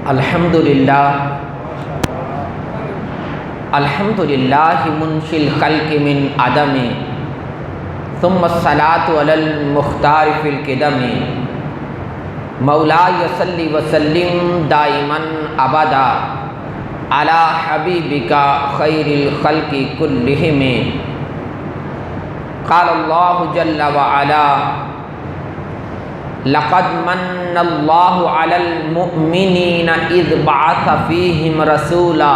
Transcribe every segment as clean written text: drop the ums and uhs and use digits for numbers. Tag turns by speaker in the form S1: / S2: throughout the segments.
S1: الحمدللہ منشی الخلق من عدم ثم الصلاة علی المختار فی القدم مولاي صل وسلم دائما ابدا علی حبیبک خیر الخلق کلہم قال اللہ جل وعلا لقد من اللہ علی المؤمنین اذ بعث فیہم رسولا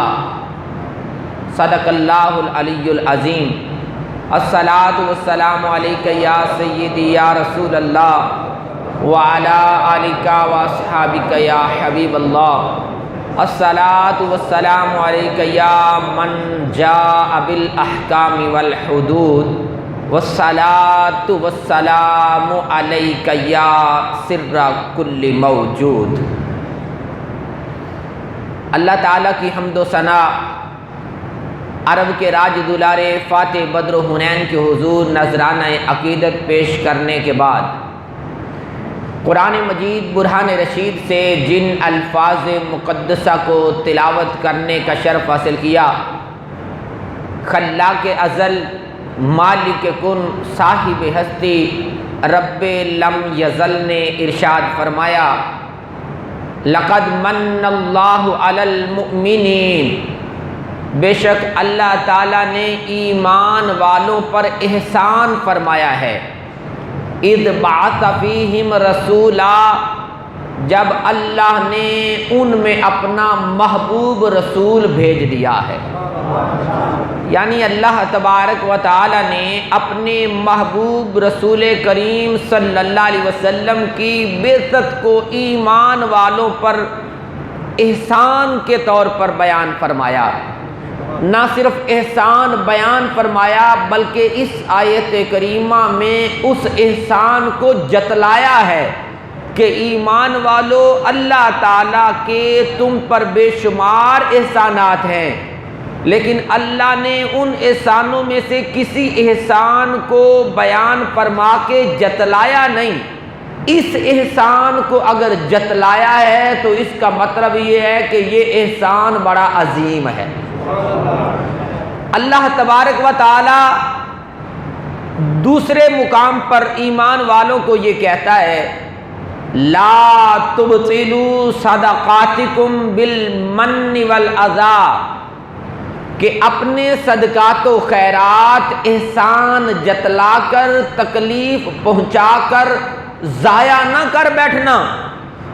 S1: صدق اللہ العلی العظیم الصلاۃ والسلام علیک یا سیدی یا رسول اللہ وعلی آلک واصحابک یا حبیب اللہ الصلاۃ والسلام علیک یا من جاء بالاحکام والحدود والصلاۃ والسلام علیک یا سر کل موجود۔ اللہ تعالیٰ کی حمد و ثنا عرب کے راج دلارے فاتح بدر و حنین کے حضور نذرانہ عقیدت پیش کرنے کے بعد قرآن مجید برہان رشید سے جن الفاظ مقدسہ کو تلاوت کرنے کا شرف حاصل کیا، خلاق ازل مالک کن صاحب ہستی رب لم یزل نے ارشاد فرمایا لقد من اللہ علی المؤمنین، بے شک اللہ تعالیٰ نے ایمان والوں پر احسان فرمایا ہے، اذ بعث فیہم رسولا، جب اللہ نے ان میں اپنا محبوب رسول بھیج دیا ہے، یعنی اللہ تبارک و تعالی نے اپنے محبوب رسول کریم صلی اللہ علیہ وسلم کی بعثت کو ایمان والوں پر احسان کے طور پر بیان فرمایا۔ نہ صرف احسان بیان فرمایا بلکہ اس آیت کریمہ میں اس احسان کو جتلایا ہے کہ ایمان والو اللہ تعالیٰ کے تم پر بے شمار احسانات ہیں، لیکن اللہ نے ان احسانوں میں سے کسی احسان کو بیان فرما کے جتلایا نہیں۔ اس احسان کو اگر جتلایا ہے تو اس کا مطلب یہ ہے کہ یہ احسان بڑا عظیم ہے۔ اللہ تبارک و تعالی دوسرے مقام پر ایمان والوں کو یہ کہتا ہے لا تبطلوا صدقاتکم بالمن والاذی، کہ اپنے صدقات و خیرات احسان جتلا کر تکلیف پہنچا کر ضائع نہ کر بیٹھنا،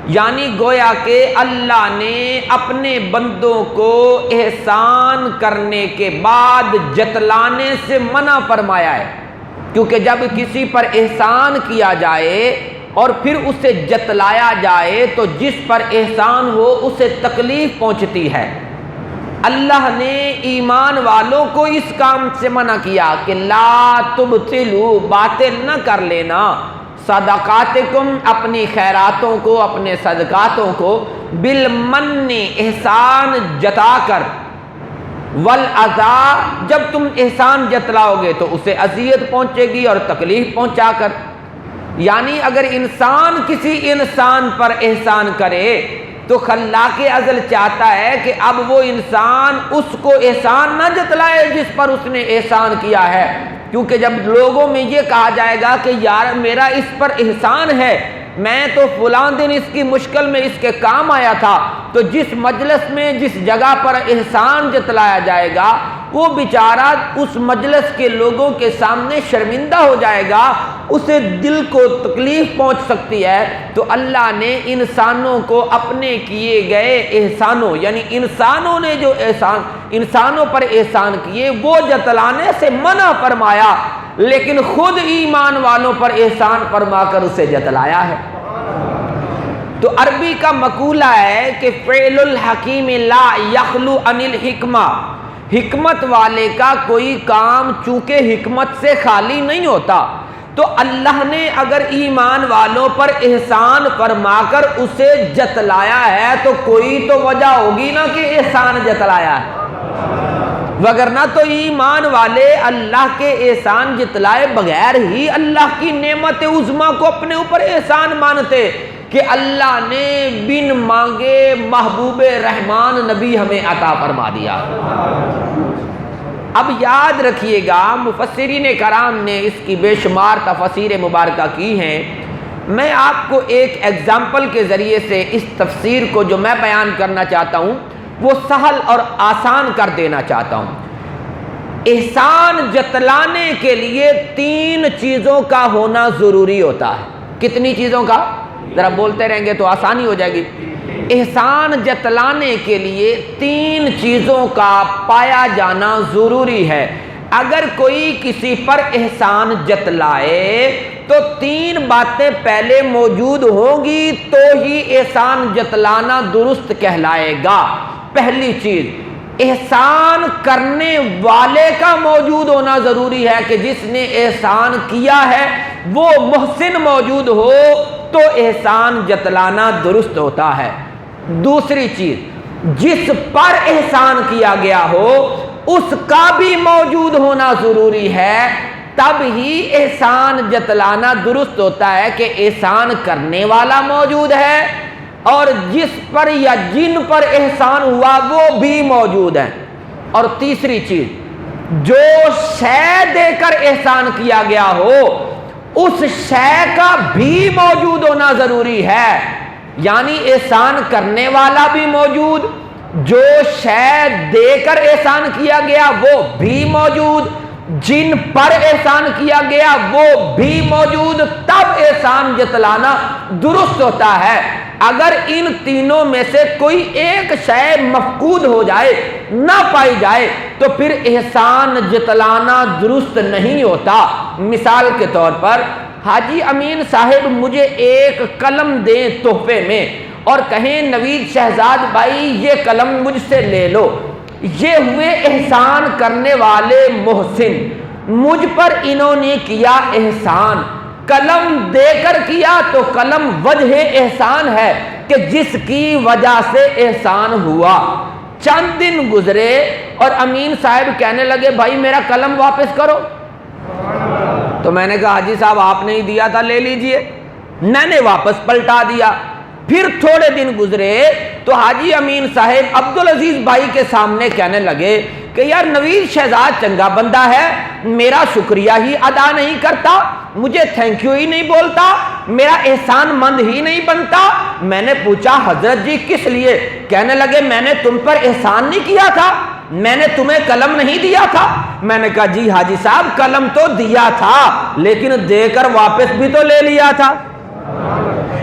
S1: یعنی گویا کہ اللہ نے اپنے بندوں کو احسان کرنے کے بعد جتلانے سے منع فرمایا ہے، کیونکہ جب کسی پر احسان کیا جائے اور پھر اسے جتلایا جائے تو جس پر احسان ہو اسے تکلیف پہنچتی ہے۔ اللہ نے ایمان والوں کو اس کام سے منع کیا کہ لا تبطلوا، باطل نہ کر لینا، صدقاتکم، اپنی خیراتوں کو، اپنے صدقاتوں کو، بالمن، احسان جتا کر، والاذی، جب تم احسان جتلاؤ گے تو اسے اذیت پہنچے گی اور تکلیف پہنچا کر، یعنی اگر انسان کسی انسان پر احسان کرے تو خلاق ازل چاہتا ہے کہ اب وہ انسان اس کو احسان نہ جتلائے جس پر اس نے احسان کیا ہے، کیونکہ جب لوگوں میں یہ کہا جائے گا کہ یار میرا اس پر احسان ہے، میں تو فلاں دن اس کی مشکل میں اس کے کام آیا تھا، تو جس مجلس میں جس جگہ پر احسان جتلایا جائے گا وہ بیچارہ اس مجلس کے لوگوں کے سامنے شرمندہ ہو جائے گا، اسے دل کو تکلیف پہنچ سکتی ہے۔ تو اللہ نے انسانوں کو اپنے کیے گئے احسانوں، یعنی انسانوں نے جو احسان انسانوں پر احسان کیے وہ جتلانے سے منع فرمایا، لیکن خود ایمان والوں پر احسان فرما کر اسے جتلایا ہے۔ تو عربی کا مقولہ ہے کہ فعل الحکیم لا یخلو عن الحکمہ، حکمت والے کا کوئی کام چونکہ حکمت سے خالی نہیں ہوتا، تو اللہ نے اگر ایمان والوں پر احسان فرما کر اسے جتلایا ہے تو کوئی تو وجہ ہوگی نا کہ احسان جتلایا ہے، وگرنہ تو ایمان والے اللہ کے احسان جتلائے بغیر ہی اللہ کی نعمت عظمیٰ کو اپنے اوپر احسان مانتے۔ کہ اللہ نے بن مانگے محبوب رحمان نبی ہمیں عطا فرما دیا۔ اب یاد رکھیے گا، مفسرین کرام نے اس کی بے شمار تفاسیر مبارکہ کی ہیں۔ میں آپ کو ایک ایگزامپل کے ذریعے سے اس تفسیر کو جو میں بیان کرنا چاہتا ہوں وہ سہل اور آسان کر دینا چاہتا ہوں۔ احسان جتلانے کے لیے 3 چیزوں کا ہونا ضروری ہوتا ہے۔ کتنی چیزوں کا؟ ذرا بولتے رہیں گے تو آسانی ہو جائے گی۔ احسان جتلانے کے لیے 3 چیزوں کا پایا جانا ضروری ہے۔ اگر کوئی کسی پر احسان جتلائے تو 3 باتیں پہلے موجود ہوں گی تو ہی احسان جتلانا درست کہلائے گا۔ پہلی چیز، احسان کرنے والے کا موجود ہونا ضروری ہے کہ جس نے احسان کیا ہے وہ محسن موجود ہو تو احسان جتلانا درست ہوتا ہے۔ دوسری چیز، جس پر احسان کیا گیا ہو اس کا بھی موجود ہونا ضروری ہے، تب ہی احسان جتلانا درست ہوتا ہے کہ احسان کرنے والا موجود ہے اور جس پر یا جن پر احسان ہوا وہ بھی موجود ہیں۔ اور تیسری چیز، جو شے دے کر احسان کیا گیا ہو اس شے کا بھی موجود ہونا ضروری ہے، یعنی احسان کرنے والا بھی موجود، جو شے دے کر احسان کیا گیا وہ بھی موجود، جن پر احسان کیا گیا وہ بھی موجود، تب احسان جتلانا درست ہوتا ہے۔ اگر ان تینوں میں سے کوئی ایک شے مفقود ہو جائے، نہ پائی جائے، تو پھر احسان جتلانا درست نہیں ہوتا۔ مثال کے طور پر حاجی امین صاحب مجھے ایک قلم دیں تحفے میں اور کہیں نوید شہزاد بھائی یہ قلم مجھ سے لے لو، یہ ہوئے احسان کرنے والے محسن، مجھ پر انہوں نے کیا احسان، قلم دے کر کیا تو قلم وجہ احسان ہے کہ جس کی وجہ سے احسان ہوا۔ چند دن گزرے اور امین صاحب کہنے لگے بھائی میرا قلم واپس کرو، تو میں نے کہا حاجی صاحب آپ نے ہی دیا تھا، لے لیجئے۔ میں نے واپس پلٹا دیا۔ پھر تھوڑے دن گزرے تو حاجی امین صاحب عبدالعزیز بھائی کے سامنے کہنے لگے کہ یار نوید شہزاد چنگا بندہ ہے، میرا شکریہ ہی ادا نہیں کرتا، مجھے تھینک یو ہی نہیں بولتا، میرا احسان مند ہی نہیں بنتا۔ میں نے پوچھا حضرت جی کس لیے؟ کہنے لگے میں نے تم پر احسان نہیں کیا تھا، میں نے تمہیں قلم نہیں دیا تھا۔ میں نے کہا جی حاجی صاحب قلم تو دیا تھا لیکن دے کر واپس بھی تو لے لیا تھا۔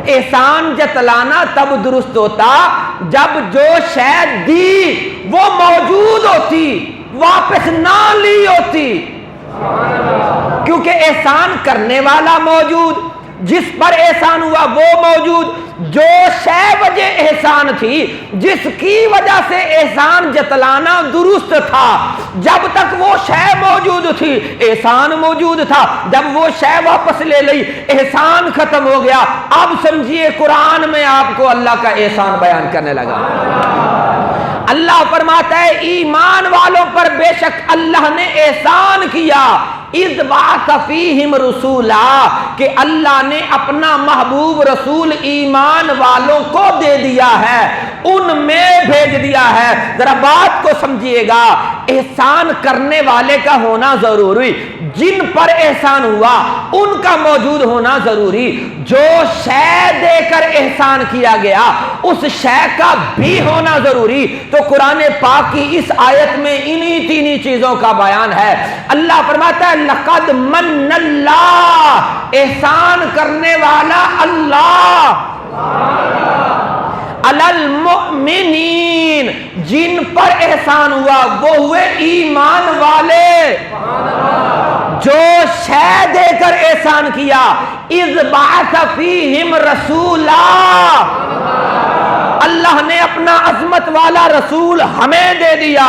S1: احسان جتلانا تب درست ہوتا جب جو شے دی وہ موجود ہوتی، واپس نہ لی ہوتی، کیونکہ احسان کرنے والا موجود، جس پر احسان ہوا وہ موجود، جو شے وجہ احسان تھی جس کی وجہ سے احسان جتلانا درست تھا، جب تک وہ شے موجود تھی احسان موجود تھا، جب وہ شے واپس لے لی احسان ختم ہو گیا۔ اب سمجھیے قرآن میں آپ کو اللہ کا احسان بیان کرنے لگا۔ اللہ فرماتا ہے ایمان والوں پر بے شک اللہ نے احسان کیا، اذ بعث فیہم رسولا، کہ اللہ نے اپنا محبوب رسول ایمان والوں کو دے دیا ہے، ان میں بھیج دیا ہے۔ ذرا بات کو سمجھیے گا، احسان کرنے والے کا ہونا ضروری، جن پر احسان ہوا ان کا موجود ہونا ضروری، جو شے دے کر احسان کیا گیا اس شے کا بھی ہونا ضروری۔ تو قرآن پاک کی اس آیت میں انہی تینی چیزوں کا بیان ہے۔ اللہ فرماتا ہے لقد من اللہ، احسان کرنے والا اللہ، علی المؤمنین، جن پر احسان ہوا وہ ہوئے ایمان والے، جو شے دے کر احسان کیا، اذ بعث فیہم رسولا، اللہ نے اپنا عظمت والا رسول ہمیں دے دیا،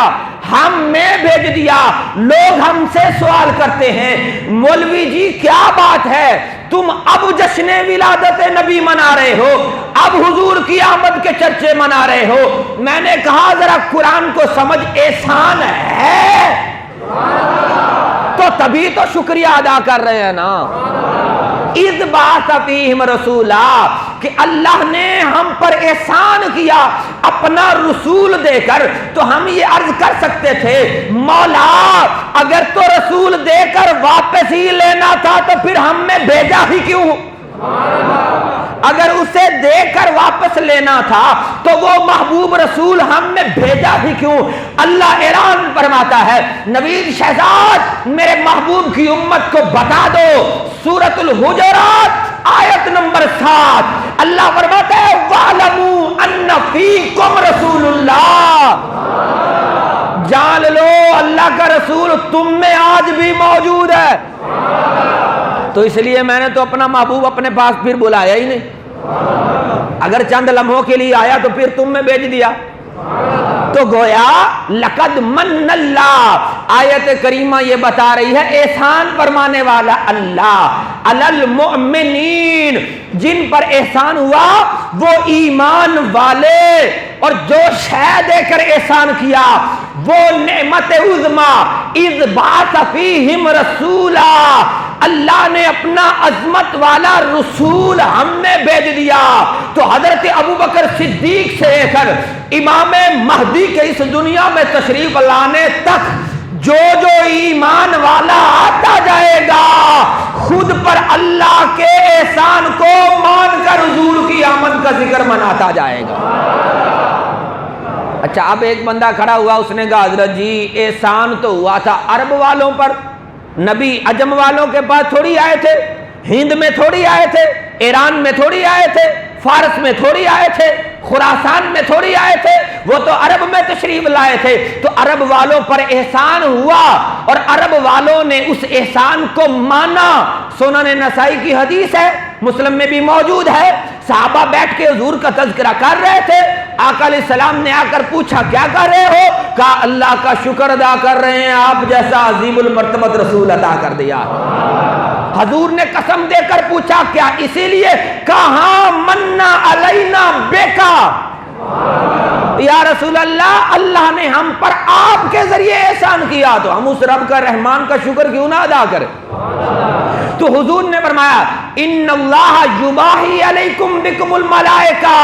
S1: ہم میں بھیج دیا۔ لوگ ہم سے سوال کرتے ہیں مولوی جی کیا بات ہے، تم اب جشن ولادت نبی منا رہے ہو، اب حضور کی آمد کے چرچے منا رہے ہو۔ میں نے کہا ذرا قرآن کو سمجھ، احسان ہے تو تبھی تو شکریہ ادا کر رہے ہیں نا۔ اذ بعث فیہم رسولا، کہ اللہ نے ہم پر احسان کیا اپنا رسول دے کر. تو ہم یہ عرض کر سکتے تھے مولا اگر تو رسول دے کر واپس ہی لینا تھا تو پھر ہم میں بھیجا ہی کیوں؟ اگر اسے دے کر واپس لینا تھا تو وہ محبوب رسول ہم میں بھیجا بھی کیوں؟ اللہ اعلان فرماتا ہے نوید شہزاد میرے محبوب کی امت کو بتا دو، سورۃ الحجرات آیت نمبر 7 اللہ فرماتا ہے وَاعْلَمُوا أَنَّ فِيكُمْ رَسُولُ اللَّهِ، جان لو اللہ کا رسول تم میں آج بھی موجود ہے. تو اس لیے میں نے تو اپنا محبوب اپنے پاس پھر بلایا ہی نہیں، اگر چند لمحوں کے لیے آیا تو پھر تم میں بھیج دیا. تو گویا لقد من اللہ، آیت کریمہ یہ بتا رہی ہے احسان فرمانے والا اللہ علی المؤمنین، جن پر احسان ہوا وہ ایمان والے، اور جو شے دے کر احسان کیا وہ نعمت عظمی. اذ بعث فیہم رسولا، اللہ نے اپنا عظمت والا رسول ہم نے بھیج دیا. تو حضرت ابوبکر صدیق سے لے کر امام مہدی کے اس دنیا میں تشریف لانے تک جو جو ایمان والا آتا جائے گا خود پر اللہ کے احسان کو مان کر حضور کی آمد کا ذکر مناتا جائے گا. اچھا اب ایک بندہ کھڑا ہوا، اس نے کہا حضرت جی احسان تو ہوا تھا عرب والوں پر، نبی عجم والوں کے پاس تھوڑی آئے تھے، ہند میں تھوڑی آئے تھے، ایران میں تھوڑی آئے تھے، فارس میں تھوڑی آئے تھے، خراسان میں تھوڑی آئے تھے، وہ تو عرب میں تشریف لائے تھے. تو عرب والوں پر احسان ہوا اور عرب والوں نے اس احسان کو مانا. سنن نسائی کی حدیث ہے، مسلم میں بھی موجود ہے، صحابہ بیٹھ کے حضور کا تذکرہ کر رہے تھے، آقا علیہ السلام نے آ کر پوچھا کیا کر رہے ہو؟ کہا اللہ کا شکر ادا کر رہے ہیں، آپ جیسا عظیم المرتبت رسول عطا کر دیا. حضور نے قسم دے کر پوچھا کیا اسی لیے؟ کہاں منا علینا بیکا، یا رسول اللہ اللہ نے ہم پر آپ کے ذریعے احسان کیا تو ہم اس رب کا رحمان کا شکر کیوں نہ ادا کریں. تو حضور نے فرمایا ان اللہ یباہی علیکم بکم الملائکہ،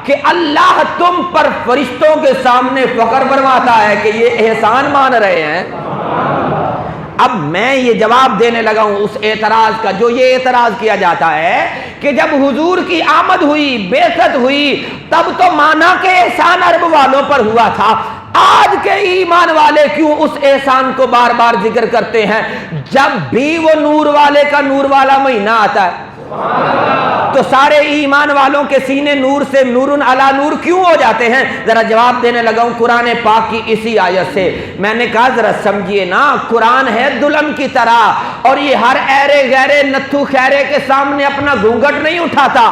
S1: کہ اللہ تم پر فرشتوں کے سامنے فخر فرماتا ہے کہ یہ احسان مان رہے ہیں. اب میں یہ جواب دینے لگا ہوں اس اعتراض کا جو یہ اعتراض کیا جاتا ہے کہ جب حضور کی آمد ہوئی، بعثت ہوئی، تب تو مانا کہ احسان عرب والوں پر ہوا تھا، آج کے ایمان والے کیوں اس احسان کو بار بار ذکر کرتے ہیں جب بھی وہ نور والے کا نور والا مہینہ آتا ہے؟ تو سارے ایمان والوں کے سینے نور سے نورن علی نور کیوں ہو جاتے ہیں؟ ذرا جواب دینے لگا ہوں قرآن پاک کی اسی آیت سے. میں نے کہا ذرا سمجھیے نا، قرآن ہے دلہن کی طرح اور یہ ہر ایرے غیرے نتھو خیرے کے سامنے اپنا گھونگھٹ نہیں اٹھاتا.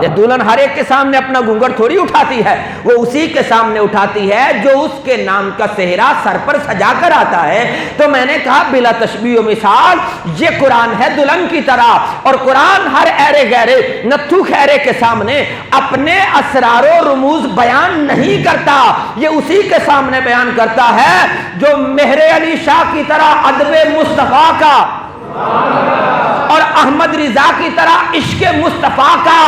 S1: یہ دلہن ہر ایک کے سامنے اپنا گھونگھٹ تھوڑی اٹھاتی ہے، وہ اسی کے سامنے اٹھاتی ہے جو اس کے نام کا صحرا سر پر سجا کر آتا ہے. تو میں نے کہا بلا تشبیہ و مثال یہ قرآن ہے دلہن کی طرح، اور قرآن ہر ایرے غیرے نتھو خیرے کے سامنے اپنے اسرار و رموز بیان نہیں کرتا، یہ اسی کے سامنے بیان کرتا ہے جو مہر علی شاہ کی طرح ادب مصطفیٰ کا اور احمد رضا کی طرح عشق مصطفیٰ کا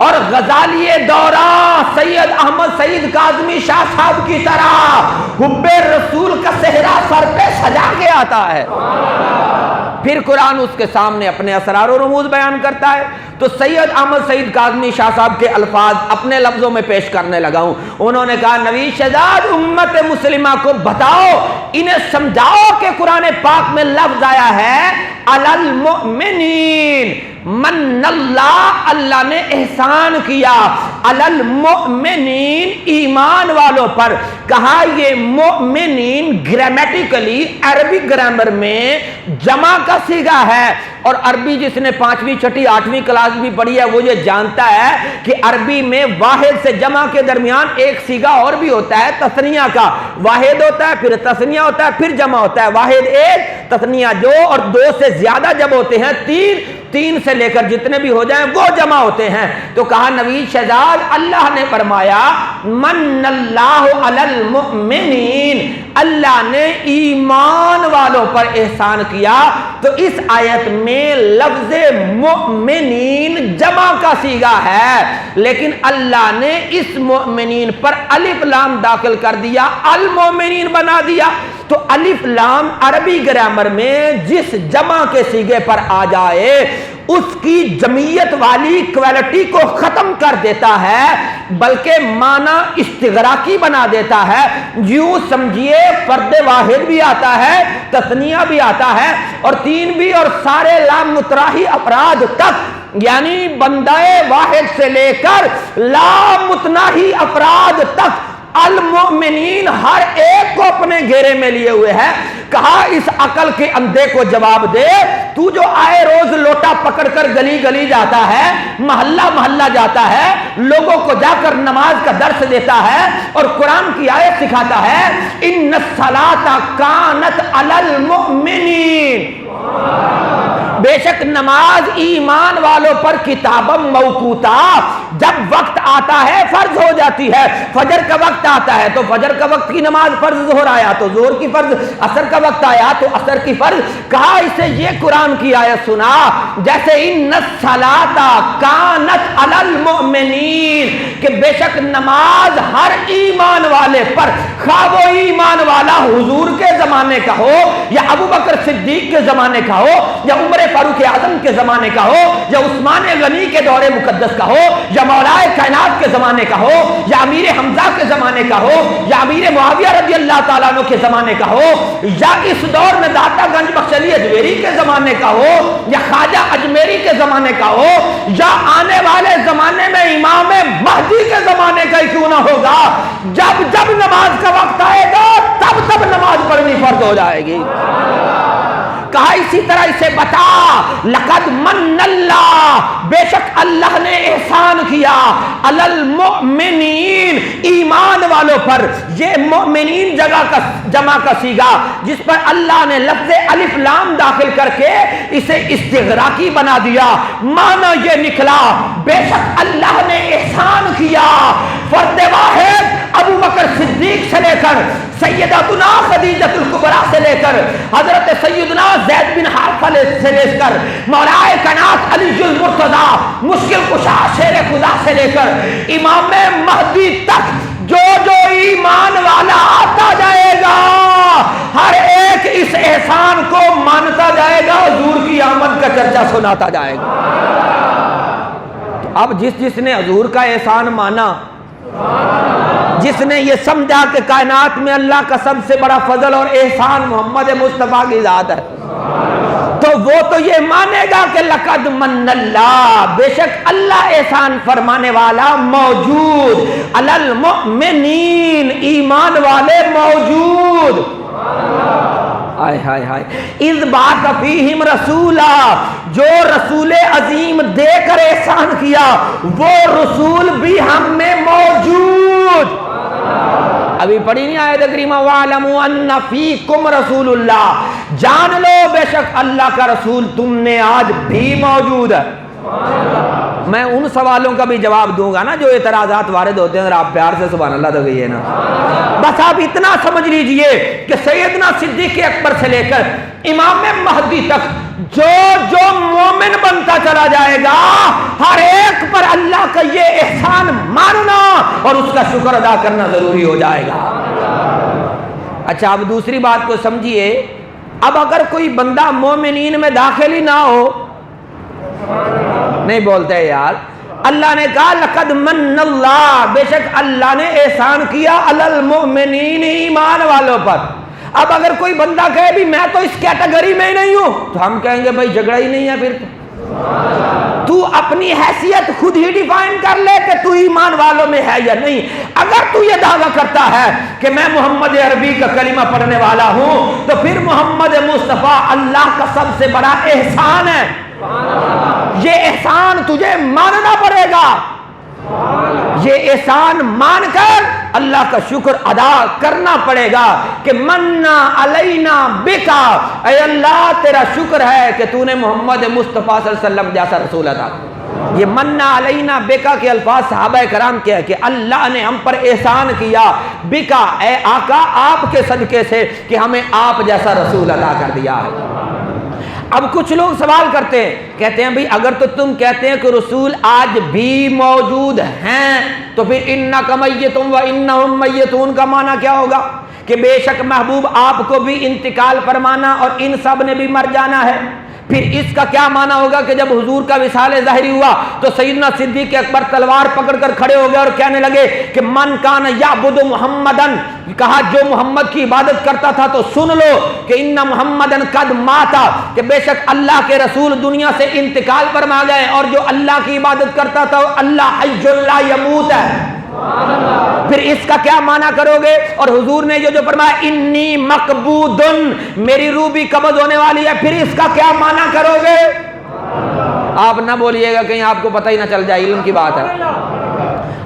S1: اور غزالی دوران سید احمد سعید کاظمی شاہ صاحب کی طرح حب رسول کا صحرا سر پہ سجا کے آتا ہے. پھر قرآن اس کے سامنے اپنے اسرار و رموز بیان کرتا ہے. تو سید احمد سعید کاظمی شاہ صاحب کے الفاظ اپنے لفظوں میں پیش کرنے لگا ہوں. انہوں نے کہا نوید شہزاد امت مسلمہ کو بتاؤ، انہیں سمجھاؤ کہ قرآن پاک میں لفظ آیا ہے علی المؤمنین، من اللہ، اللہ نے احسان کیا، علی المؤمنین، ایمان والوں پر. کہا یہ مؤمنین گرامیٹیکلی عربی گرامر میں جمع کا صیغہ ہے، اور عربی جس نے 5ویں 6ٹھی 8ویں کلاس بھی پڑھی ہے وہ یہ جانتا ہے کہ عربی میں واحد سے جمع کے درمیان ایک صیغہ اور بھی ہوتا ہے تثنیہ کا. واحد ہوتا ہے، پھر تثنیہ ہوتا ہے، پھر جمع ہوتا ہے. واحد ایک، تثنیہ دو، اور دو سے زیادہ جب ہوتے ہیں 3 3 سے لے کر جتنے بھی ہو جائیں وہ جمع ہوتے ہیں. تو کہا نوید شہزاد اللہ نے فرمایا من اللہ علی المؤمنین، اللہ نے ایمان والوں پر احسان کیا. تو اس آیت میں لفظ مؤمنین جمع کا صیغہ ہے، لیکن اللہ نے اس مؤمنین پر الف لام داخل کر دیا، المؤمنین بنا دیا. تو الف لام عربی گرامر میں جس جمع کے صیغے پر آ جائے اس کی جمعیت والی کوالٹی کو ختم کر دیتا ہے، بلکہ معنی استغراقی بنا دیتا ہے. یوں سمجھیے فرد واحد بھی آتا ہے، تثنیہ بھی آتا ہے، اور 3 بھی، اور سارے لام متراحی افراد تک، یعنی بندہ واحد سے لے کر لام متناہی افراد تک المؤمنین ہر ایک کو اپنے گھیرے میں لیے ہوئے ہے. کہا اس عقل کے اندھے کو جواب دے، تو جو آئے روز لوٹا پکڑ کر گلی گلی جاتا ہے، محلہ محلہ جاتا ہے، لوگوں کو جا کر نماز کا درس دیتا ہے اور قرآن کی آیت سکھاتا ہے ان الصلاۃ کانت علی المؤمنین، بے شک نماز ایمان والوں پر کتابم موقوتا، جب وقت آتا ہے فرض ہو جاتی ہے. فجر کا وقت آتا ہے تو فجر کا وقت کی نماز فرض ظہر آیا تو ظہر کی فرض، عصر کا وقت آیا تو عصر کی فرض. کہا اسے یہ قرآن کی آیت سنا جیسے ان الصلاۃ کانت علی المؤمنین، کہ بے شک نماز ہر ایمان والے پر، خواہ وہ ایمان والا حضور کے زمانے کا ہو یا ابو بکر صدیق کے زمانے کا ہو یا عمر فاروق اعظم کے زمانے کا ہو یا عثمان غنی کے دور مقدس کا ہو یا مولا کائنات کے زمانے کا ہو یا امیر حمزہ کے زمانے کا ہو یا امیر معاویہ رضی اللہ تعالیٰ عنہ کے زمانے کا ہو یا اس دور میں داتا گنج بخش علی اجمیری کے زمانے کا ہو یا خواجہ اجمیری کے زمانے کا ہو یا آنے والے زمانے میں امام مہدی کے زمانے کا ہی کیوں نہ ہوگا، جب جب نماز کا وقت آئے گا تب تب نماز پڑھنی فرض ہو جائے گی. کہا اسی طرح اسے بتا لقد من اللہ، بے شک اللہ نے احسان کیا علی المؤمنین، ایمان والوں پر. یہ مؤمنین جمع کا صیغہ جس پر اللہ نے لفظ الف لام داخل کر کے اسے استغراقی بنا دیا، معنی یہ نکلا بے شک اللہ نے احسان کیا فرد واحد ابو بکر صدیق سے لے کر سیدتنا خدیجۃ الکبریٰ سے لے کر حضرت سیدنا زید بن حارثہ سے لے کر مولا کائنات علی المرتضی مشکل کشا شیر خدا سے لے کر امام مہدی تک جو جو ایمان والا آتا جائے گا ہر ایک اس احسان کو مانتا جائے گا، حضور کی آمد کا چرچا سناتا جائے گا. اب جس نے حضور کا احسان مانا، جس نے یہ سمجھا کہ کائنات میں اللہ کا سب سے بڑا فضل اور احسان محمد مصطفیٰ کی ذات ہے، تو وہ تو یہ مانے گا کہ لقد من اللہ، بے شک اللہ احسان فرمانے والا موجود، علی المؤمنین، ایمان والے موجود. ہائے ہائے ہائے، اذ بعث فیہم رسولا، جو رسول عظیم دے کر احسان کیا وہ رسول بھی ہم میں موجود. ابھی پڑھی نہیں آیت کریمہ وَاعْلَمُوا أَنَّ فِيكُمْ رَسُولُ اللَّهِ، جان لو بے شک اللہ کا رسول تم نے آج بھی موجود ہے. میں ان سوالوں کا بھی جواب دوں گا نا جو اعتراضات وارد ہوتے ہیں، اگر آپ پیار سے سبحان اللہ تو کہیے نا. بس آپ اتنا سمجھ لیجئے کہ سیدنا صدیق اکبر سے لے کر امام مہدی تک جو جو مومن بنتا چلا جائے گا ہر ایک پر اللہ کا یہ احسان ماننا اور اس کا شکر ادا کرنا ضروری ہو جائے گا. اچھا اب دوسری بات کو سمجھیے، اب اگر کوئی بندہ مومنین میں داخل ہی نہ ہو، نہیں بولتے یار، اللہ نے کہا لقد من اللہ، بے شک اللہ نے احسان کیا علی المؤمنین، ایمان والوں پر. اب اگر کوئی بندہ کہے بھی میں تو اس کیٹیگری میں ہی نہیں ہوں، تو ہم کہیں گے بھائی جھگڑا ہی نہیں ہے، پھر تو اپنی حیثیت خود ہی ڈیفائن کر لے کہ تو ایمان والوں میں ہے یا نہیں. اگر تو یہ دعویٰ کرتا ہے کہ میں محمد عربی کا کلمہ پڑھنے والا ہوں تو پھر محمد مصطفیٰ اللہ کا سب سے بڑا احسان ہے، یہ احسان تجھے ماننا پڑے گا. یہ احسان مان کر اللہ کا شکر ادا کرنا پڑے گا کہ منا علینا بکا، اے اللہ تیرا شکر ہے کہ تو نے محمد مصطفیٰ صلی اللہ علیہ وسلم جیسا رسول عطا کیا۔ یہ منا علینا بکا کے الفاظ صحابہ کرام کے ہیں کہ اللہ نے ہم پر احسان کیا، بکا اے آقا آپ کے صدقے سے کہ ہمیں آپ جیسا رسول عطا کر دیا ہے۔ اب کچھ لوگ سوال کرتے ہیں، کہتے ہیں بھئی اگر تو تم کہتے ہیں کہ رسول آج بھی موجود ہیں تو پھر انکا میتون و انہم میتون کا معنی کیا ہوگا؟ کہ بے شک محبوب آپ کو بھی انتقال فرمانا اور ان سب نے بھی مر جانا ہے۔ پھر اس کا کیا معنی ہوگا کہ جب حضور کا وصال ظاہری ہوا تو سیدنا صدیق اکبر تلوار پکڑ کر کھڑے ہو گئے اور کہنے لگے کہ من کان یعبد محمدن، کہا جو محمد کی عبادت کرتا تھا تو سن لو کہ ان محمدن قد ماتا، کہ بے شک اللہ کے رسول دنیا سے انتقال فرما گئے، اور جو اللہ کی عبادت کرتا تھا اللہ حی لا یموت ہے۔ پھر اس کا کیا معنی کرو گے؟ اور حضور نے جو فرمایا انی مقبودن، میری روح بھی قبض ہونے والی ہے، پھر اس کا کیا معنی کرو گے؟ آپ نہ بولیے گا کہیں آپ کو پتہ ہی نہ چل جائے، علم کی بات ہے۔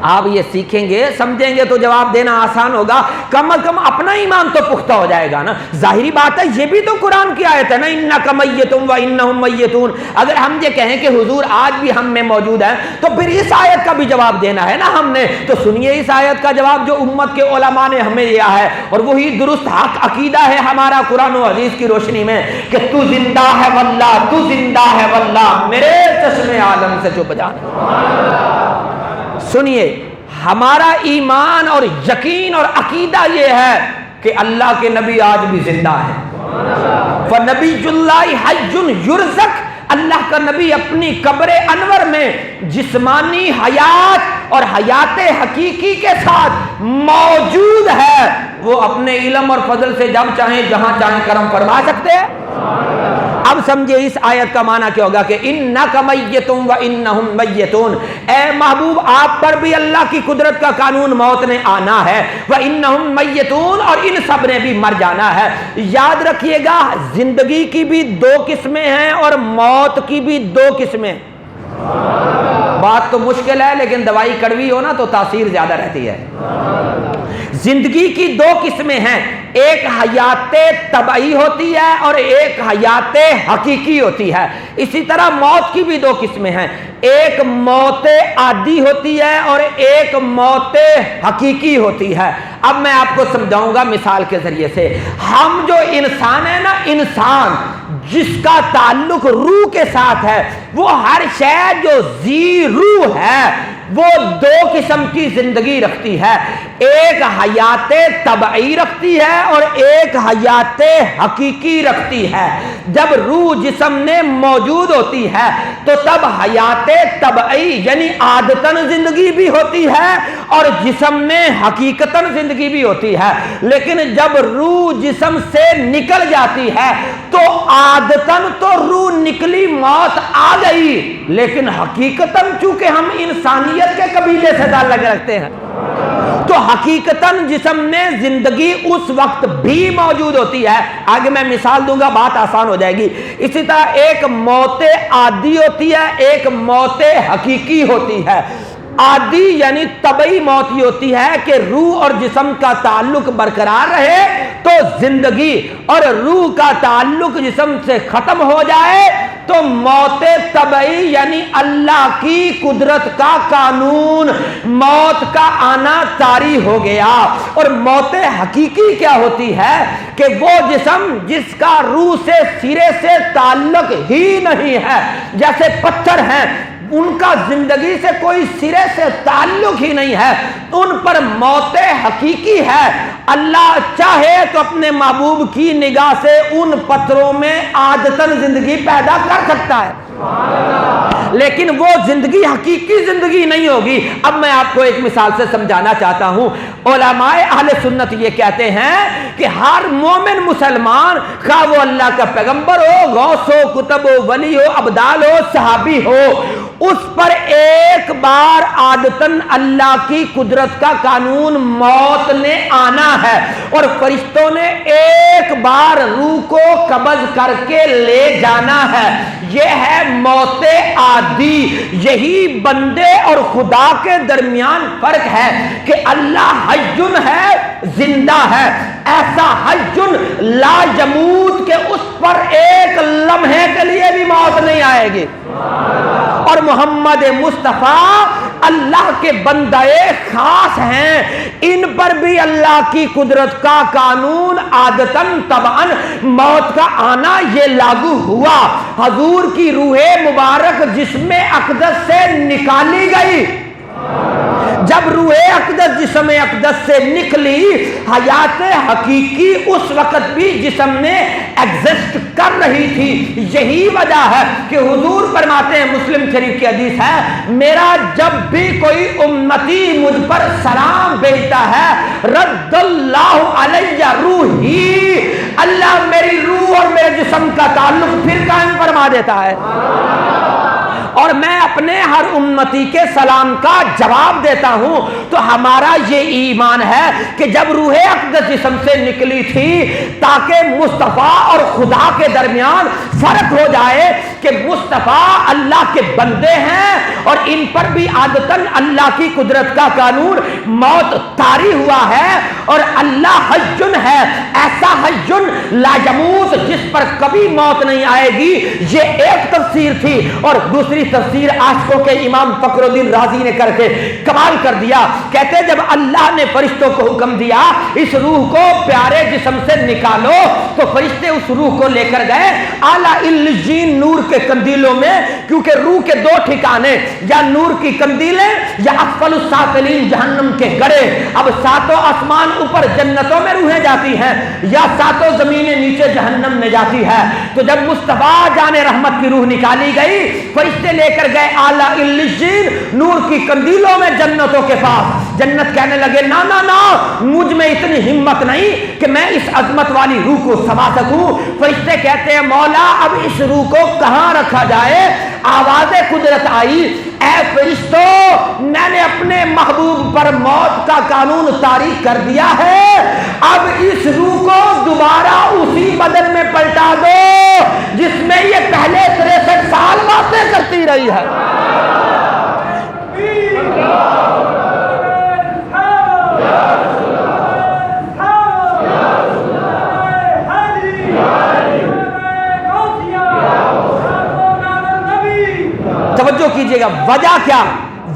S1: آپ یہ سیکھیں گے سمجھیں گے تو جواب دینا آسان ہوگا، کم از کم اپنا ایمان تو پختہ ہو جائے گا نا۔ ظاہری بات ہے یہ بھی تو قرآن کی آیت ہے نا، انک میتون و انہم میتون۔ اگر ہم یہ کہیں کہ حضور آج بھی ہم میں موجود ہیں تو پھر اس آیت کا بھی جواب دینا ہے نا ہم نے۔ تو سنیے اس آیت کا جواب جو امت کے علماء نے ہمیں دیا ہے، اور وہی درست حق عقیدہ ہے ہمارا قرآن و حدیث کی روشنی میں کہ تو زندہ ہے واللہ، تو زندہ ہے واللہ، میرے چشم عالم سے چپ جا۔ سنیے ہمارا ایمان اور یقین اور عقیدہ یہ ہے کہ اللہ کے نبی آج بھی زندہ ہے۔ فنبی اللہ حی یرزق، اللہ کا نبی اپنی قبر انور میں جسمانی حیات اور حیات حقیقی کے ساتھ موجود ہے۔ وہ اپنے علم اور فضل سے جب چاہیں جہاں چاہیں کرم فرما سکتے ہیں۔ اب سمجھے اس آیت کا معنی کیا ہوگا کہ انک میتون و انہم میتون، اے محبوب آپ پر بھی اللہ کی قدرت کا قانون موت نے آنا ہے، و انہم میتون، اور ان سب نے بھی مر جانا ہے۔ یاد رکھیے گا زندگی کی بھی دو قسمیں ہیں اور موت کی بھی دو قسمیں۔ بات تو مشکل ہے لیکن دوائی کڑوی ہو نا تو تاثیر زیادہ رہتی ہے۔ زندگی کی دو قسمیں ہیں، ایک حیات طبعی ہوتی ہے اور ایک حیات حقیقی ہوتی ہے۔ اسی طرح موت کی بھی دو قسمیں ہیں، ایک موت عادی ہوتی ہے اور ایک موت حقیقی ہوتی ہے۔ اب میں آپ کو سمجھاؤں گا مثال کے ذریعے سے۔ ہم جو انسان ہے نا، انسان جس کا تعلق روح کے ساتھ ہے، وہ ہر شے جو ذی روح ہے وہ دو قسم کی زندگی رکھتی ہے، ایک حیات طبعی رکھتی ہے اور ایک حیات حقیقی رکھتی ہے۔ جب روح جسم میں موجود ہوتی ہے تو تب حیات طبعی یعنی عادتاً زندگی بھی ہوتی ہے اور جسم میں حقیقتاً زندگی بھی ہوتی ہے، لیکن جب روح جسم سے نکل جاتی ہے تو عادتاً تو روح نکلی، موت آ گئی، لیکن حقیقتاً چونکہ ہم انسانیت کے قبیلے سے تعلق رکھتے ہیں تو حقیقتاً جسم میں زندگی اس وقت بھی موجود ہوتی ہے۔ آگے میں مثال دوں گا بات آسان ہو جائے گی۔ اسی طرح ایک موت عادی ہوتی ہے، ایک موت حقیقی ہوتی ہے۔ عادی یعنی طبعی موت یہ ہوتی ہے کہ روح اور جسم کا تعلق برقرار رہے تو زندگی، اور روح کا تعلق جسم سے ختم ہو جائے تو موت طبعی یعنی اللہ کی قدرت کا قانون، موت کا آنا طاری ہو گیا۔ اور موت حقیقی کیا ہوتی ہے کہ وہ جسم جس کا روح سے سرے سے تعلق ہی نہیں ہے، جیسے پتھر ہیں ان کا زندگی سے کوئی سرے سے تعلق ہی نہیں ہے، ان پر موت حقیقی ہے۔ اللہ چاہے تو اپنے محبوب کی نگاہ سے ان پتھروں میں عادتاً زندگی پیدا کر سکتا ہے، لیکن وہ زندگی حقیقی زندگی نہیں ہوگی۔ اب میں آپ کو ایک مثال سے سمجھانا چاہتا ہوں۔ علماء اہل سنت یہ کہتے ہیں کہ ہر مومن مسلمان، خواہ وہ اللہ کا پیغمبر ہو، غوث ہو، کتب ہو، ولی ہو، ابدال ہو، صحابی ہو، اس پر ایک بار عادتاً اللہ کی قدرت کا قانون موت نے آنا ہے، اور فرشتوں نے ایک بار روح کو قبض کر کے لے جانا ہے۔ یہ ہے موت عادی۔ یہی بندے اور خدا کے درمیان فرق ہے کہ اللہ حی ہے، زندہ ہے، ایسا حی لا یموت کہ اس پر ایک لمحے کے لیے بھی موت نہیں آئے گی، اور محمد مصطفیٰ اللہ کے بندے خاص ہیں، ان پر بھی اللہ کی قدرت کا قانون عادتاً طبعاً موت کا آنا یہ لاگو ہوا۔ حضور کی روح مبارک جسم اقدس سے نکالی گئی، جب روح اقدس جسم اقدس سے نکلی، حیات حقیقی اس وقت بھی جسم میں ایگزسٹ کر رہی تھی۔ یہی وجہ ہے کہ حضور فرماتے ہیں، مسلم شریف کی حدیث ہے، میرا جب بھی کوئی امتی مجھ پر سلام بھیجتا ہے، رد اللہ علیہ روحی، اللہ میری روح اور میرے جسم کا تعلق پھر قائم فرما دیتا ہے، اور میں اپنے ہر امتی کے سلام کا جواب دیتا ہوں۔ تو ہمارا یہ ایمان ہے کہ جب روح اقدس جسم سے نکلی تھی تاکہ مصطفیٰ اور خدا کے درمیان فرق ہو جائے کہ مصطفیٰ اللہ کے بندے ہیں اور ان پر بھی عادتاً اللہ کی قدرت کا قانون موت طاری ہوا ہے، اور اللہ حی ہے، ایسا حی لا یموت جس پر کبھی موت نہیں آئے گی۔ یہ ایک تفسیر تھی، اور دوسری تفسیر عاشقوں کے امام فخر الدین رازی نے کر کے کمال کر دیا۔ کہتے جب اللہ نے فرشتوں کو حکم دیا اس روح کو پیارے جسم سے نکالو، تو فرشتے اس روح کو لے کر گئے اعلیٰ علیین نور کے قندیلوں میں، کیونکہ روح کے دو ٹھکانے، یا نور کی قندیلیں یا اسفل السافلین جہنم کے گڑھے۔ اب ساتوں آسمان اوپر جنتوں میں روحیں جاتی ہیں، یا ساتوں زمینیں نیچے جہنم میں جاتی ہے۔ تو جب مصطفیٰ جان رحمت کی روح نکالی گئی، فرشتے لے کر گئے اعلیٰ علیین نور کی قندیلوں میں جنتوں کے پاس۔ جنت کہنے لگے نا نا نا، مجھ میں اتنی ہمت نہیں کہ میں اس عظمت والی روح کو سما سکوں۔ فرشتے کہتے ہیں مولا اب اس روح کو کہاں رکھا جائے؟ آواز قدرت آئی، اے فرشتوں، میں نے اپنے محبوب پر موت کا قانون طاری کر دیا ہے، اب اس روح کو دوبارہ اسی بدن میں پلٹا دو جس میں یہ پہلے 63 سال باتیں کرتی رہی ہے۔ توجہ کیجئے گا، وجہ کیا؟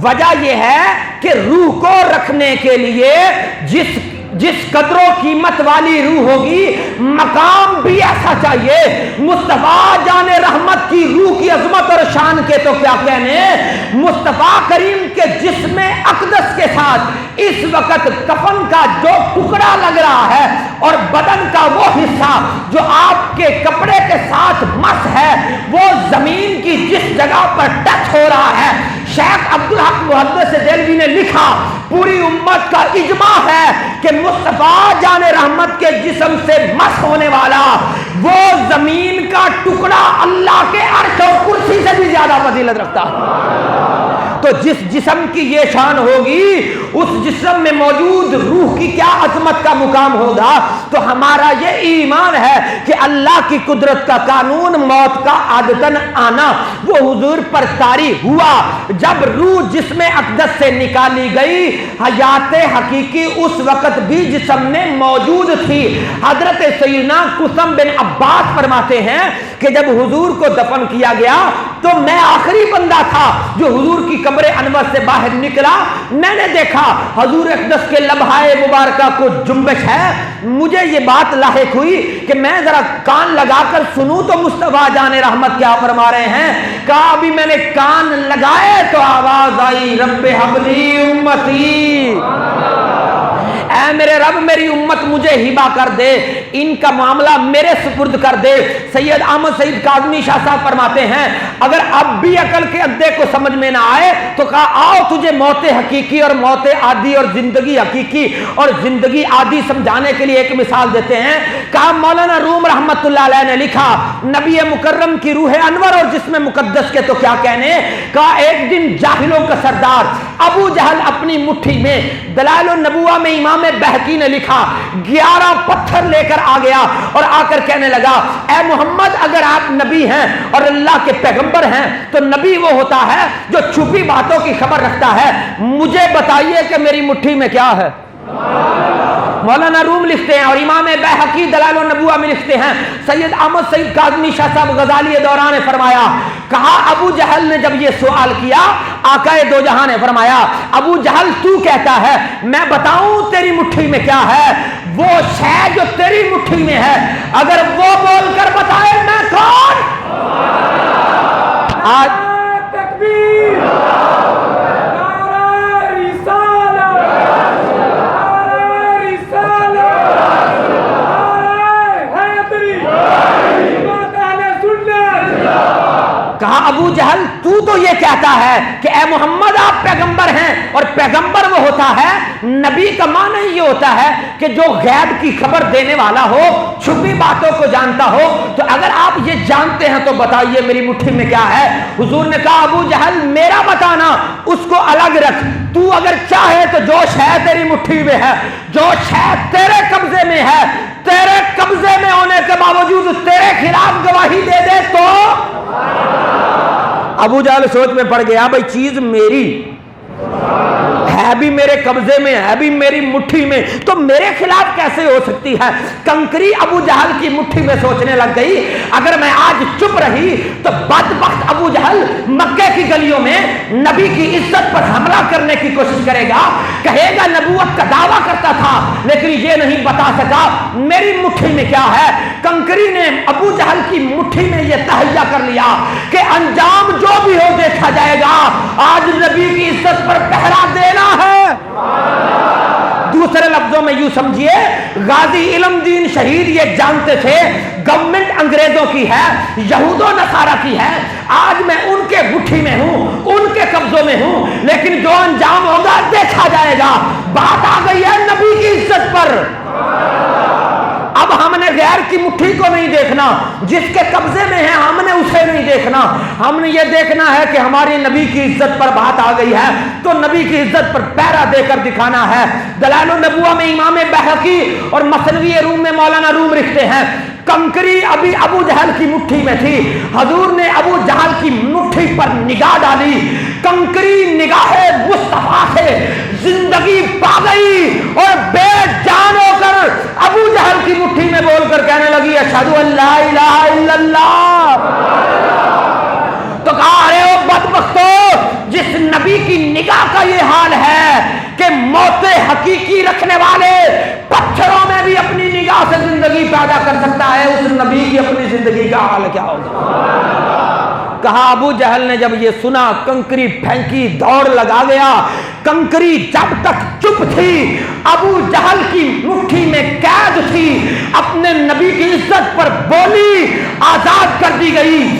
S1: وجہ یہ ہے کہ روح کو رکھنے کے لیے جس قدر و قیمت والی روح ہوگی، مقام بھی ایسا چاہیے۔ مصطفیٰ جان رحمت کی روح کی عظمت اور شان کے تو کیا کہنے، مصطفیٰ کریم کے جسم اقدس کے ساتھ اس وقت کفن کا جو ٹکڑا لگ رہا ہے اور بدن کا وہ حصہ جو آپ کے کپڑے کے ساتھ مس ہے، وہ زمین کی جس جگہ پر ٹچ ہو رہا ہے، شیخ عبدالحق محدث دہلوی نے لکھا پوری امت کا اجماع ہے کہ مصطفیٰ جان رحمت کے جسم سے مس ہونے والا وہ زمین کا ٹکڑا اللہ کے عرش اور کرسی سے بھی زیادہ فضیلت رکھتا ہے۔ تو جس جسم کی یہ شان ہوگی، اس جسم میں موجود روح کی کیا عظمت کا مقام ہوگا۔ تو ہمارا یہ ایمان ہے کہ اللہ کی قدرت کا قانون موت کا عادتاً آنا وہ حضور پر طاری ہوا۔ جب روح جسم اقدس سے نکالی گئی، حیات حقیقی اس وقت بھی جسم میں موجود تھی۔ حضرت سیدنا قسم بن عباس فرماتے ہیں کہ جب حضور کو دفن کیا گیا تو میں آخری بندہ تھا جو حضور کی قبر انور سے باہر نکلا۔ میں نے دیکھا حضور اقدس کے لمحہ مبارکہ کو جنبش ہے۔ مجھے یہ بات لاحق ہوئی کہ میں ذرا کان لگا کر سنوں تو مصطفیٰ جان رحمت کیا فرما رہے ہیں۔ کہا ابھی میں نے کان لگائے تو آواز آئی رب حبلی امتی، اے اے میرے رب میری امت مجھے ہبا کر دے، ان کا معاملہ میرے سپرد کر دے۔ سید احمد سعید کاظمی شاہ صاحب فرماتے ہیں اگر اب بھی عقل کے اندھے کو سمجھ میں نہ آئے تو کہا آؤ تجھے موت حقیقی اور موت عادی اور زندگی حقیقی اور زندگی عادی سمجھانے کے لیے ایک مثال دیتے ہیں۔ کہا مولانا روم رحمت اللہ علیہ نے لکھا نبی مکرم کی روح انور اور جسم مقدس کے تو کیا کہنے، کہا ایک دن جاہلوں کا سردار ابو جہل اپنی مٹھی میں دلائل النبوہ میں امام بہقی نے لکھا 11 پتھر لے کر آ گیا اور آ کر کہنے لگا اے محمد اگر آپ نبی ہیں اور اللہ کے پیغمبر ہیں تو نبی وہ ہوتا ہے جو چھپی باتوں کی خبر رکھتا ہے، مجھے بتائیے کہ میری مٹھی میں کیا ہے۔ مولانا روم لکھتے ہیں اور امام بہقی دلائل النبوہ میں لکھتے ہیں سید احمد سعید کاظمی شاہ صاحب غزالی دوران نے فرمایا، کہا ابو جہل نے جب یہ سوال کیا آقا دو جہاں نے فرمایا ابو جہل تو کہتا ہے میں بتاؤں تیری مٹھی میں کیا ہے، وہ شے جو تیری مٹھی میں ہے اگر وہ بول کر بتائے میں کون۔ آج
S2: تکبیر، نعرہ رسالت، نعرہ رسالت، نعرہ حیدری، امامت اہل سنت۔
S1: کہا ابو جہل تو یہ کہتا ہے کہ اے محمد آپ پیغمبر ہیں اور پیغمبر وہ ہوتا ہے، نبی کا معنی یہ ہوتا ہے کہ جو غیب کی خبر دینے والا ہو، چھپی باتوں کو جانتا ہو، تو اگر آپ یہ جانتے ہیں تو بتائیے میری مٹھی میں کیا ہے۔ حضور نے کہا ابو جہل میرا بتانا اس کو الگ رکھ، تو اگر چاہے تو جو شے تیری مٹھی میں ہے، جو شے تیرے قبضے میں ہے، تیرے قبضے میں ہونے کے باوجود تیرے خلاف گواہی دے دے تو۔ ابو جہل سوچ میں پڑ گیا بھائی چیز میری ہے بھی میرے قبضے میں ہے بھی میری مٹھی میں تو میرے خلاف کیسے ہو سکتی ہے۔ کنکری ابو جہل کی مٹھی میں سوچنے لگ گئی اگر میں آج چپ رہی تو بدبخت ابو جہل مکے کی گلیوں میں نبی کی عزت پر حملہ کرنے کی کوشش کرے گا، کہے گا نبوت کا دعویٰ کرتا تھا لیکن یہ نہیں بتا سکا میری مٹھی میں کیا ہے۔ کنکری نے ابو جہل کی مٹھی میں یہ تہیا کر لیا کہ انجام جو بھی ہو دیکھا جائے گا، آج نبی کی عزت پر پہرا دینا ہے۔ دوسرے لفظوں میں یوں سمجھیے غازی علم دین شہید یہ جانتے تھے گورنمنٹ انگریزوں کی ہے، یہود و نصارہ کی ہے، آج میں ان کے مٹھی میں ہوں، ان کے قبضوں میں ہوں، لیکن جو انجام ہوگا دیکھا جائے گا۔ بات آ گئی ہے نبی کی عزت پر۔ اب ہم نے غیر کی مٹھی کو نہیں دیکھنا، جس کے قبضے میں ہے ہم نے اسے نہیں دیکھنا، ہم نے یہ دیکھنا ہے کہ ہماری نبی کی عزت پر بات آ گئی ہے تو نبی کی عزت پر پیرا دے کر دکھانا ہے۔ دلائل النبوہ میں امام بہقی اور مثنوی روم میں مولانا روم لکھتے ہیں کنکری ابھی ابو جہل کی مٹھی میں تھی، حضور نے ابو جہل کی مٹھی پر نگاہ ڈالی، کنکری نگاہ مصطفیٰ سے زندگی پا گئی اور بے جان ہو کر ابو جہل کی مٹھی میں بول کر کہنے لگی اشہدو ان لا الہ الا اللہ۔ تو کہا ارے او بدبختو، جس نبی کی نگاہ کا یہ حال ہے کہ موت حقیقی رکھنے والے پتھروں میں بھی اپنی نگاہ سے زندگی پیدا کر سکتا ہے، اس نبی کی اپنی زندگی کا حال کیا ہوگا۔ کہا ابو جہل نے جب یہ سنا کنکری پھینکی دوڑ لگا گیا، کنکری جب تک چپ تھی ابو جہل کی مٹھی میں قید تھی، اپنے نبی کی عزت پر بولی آزاد کر دی گئی۔